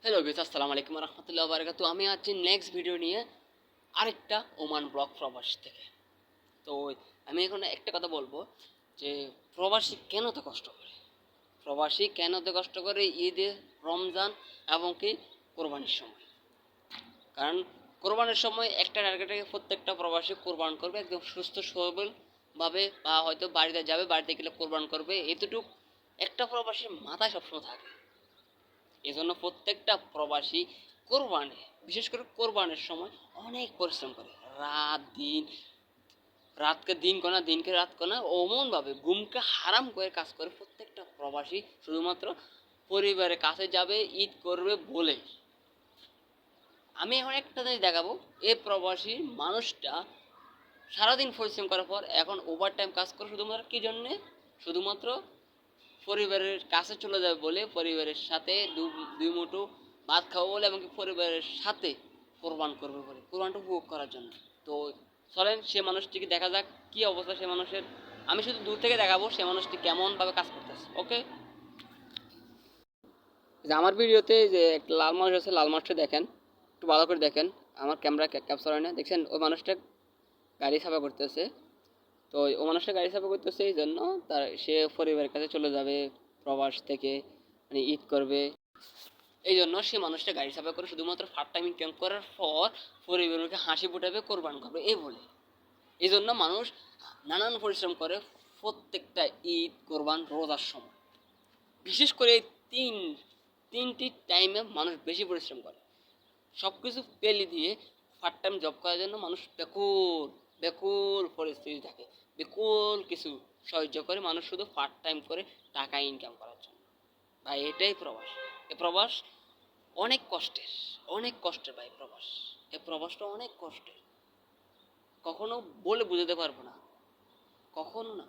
Hello guys, আসসালামু আলাইকুম ওয়া রাহমাতুল্লাহি ওয়া বারাকাতুহু। আমি আছি নেক্সট ভিডিও নিয়ে আরেকটা ওমান ব্লগ প্রবাস থেকে। তো আমি এখন একটা কথা বলবো যে প্রবাসী কেন এত কষ্ট করে, প্রবাসী কেন এত কষ্ট করে ঈদে, রমজান এবং কি কোরবানির সময়। কারণ কোরবানির সময় একটা টার্গেটে প্রত্যেকটা প্রবাসী কোরবান করবে একদম সুস্থ সবল ভাবে, বা হয়তো বাড়িতে যাবে, বাড়িতে গেলে কোরবান করবে, এতটুকু একটা প্রবাসীর মাথায় সবসময় থাকে। এজন্য প্রত্যেকটা প্রবাসী কোরবানি, বিশেষ করে কোরবানির সময় অনেক পরিশ্রম করে, রাত দিন, রাতকে দিন কোনা, দিনকে রাত কোনা, অমনভাবে ঘুমকে হারাম করে কাজ করে প্রত্যেকটা প্রবাসী, শুধুমাত্র পরিবারের কাছে যাবে, ঈদ করবে বলে। আমি এখন একটা জিনিস দেখাবো, এই প্রবাসী মানুষটা সারাদিন পরিশ্রম করার পর এখন ওভার টাইম কাজ করে শুধুমাত্র কী জন্যে, শুধুমাত্র পরিবারের কাছে চলে যাবে বলে, পরিবারের সাথে দুই মুঠো ভাত খাবো বলে, এমনকি পরিবারের সাথে কোরবান করবে বলে, কোরবানটা উপভোগ করার জন্য। তো চলেন সে মানুষটিকে দেখা যাক কি অবস্থা সে মানুষের। আমি শুধু দূর থেকে দেখাবো সে মানুষটি কেমনভাবে কাজ করতেছে। ওকে, যে আমার ভিডিওতে যে একটা লাল মানুষ আছে, লাল মানুষটা দেখেন, একটু ভালো করে দেখেন, আমার ক্যামেরা ক্যাপচার হয় না, দেখছেন ওই মানুষটা গাড়ি সাফা করতেছে। তো ও মানুষটা গাড়ি সাফা করতেছে এই জন্য তার সে পরিবারের কাছে চলে যাবে প্রবাস থেকে, মানে ঈদ করবে। এই জন্য সে মানুষটা গাড়ি সাফা করে শুধুমাত্র পার্ট টাইম ইনকাম করার পর পরিবারকে হাসি ফুটাবে, কোরবান করবে এই বলে। এই জন্য মানুষ নানান পরিশ্রম করে প্রত্যেকটা ঈদ, কোরবান, রোজার সময়। বিশেষ করে এই তিনটি টাইমে মানুষ বেশি পরিশ্রম করে। সব কিছু পেলে দিয়ে পার্ট টাইম জব করার জন্য মানুষ ব্যাকুল ব্যাকুল পরিস্থিতি থাকে, ব্যাকুল কিছু সহ্য করে মানুষ শুধু পার্ট টাইম করে টাকা ইনকাম করার জন্য। ভাই এটাই প্রবাস। এ প্রবাস অনেক কষ্টের, অনেক কষ্টের ভাই প্রবাস। এ প্রবাসটা অনেক কষ্টের, কখনো বলে বুঝাতে পারবো না, কখনো না।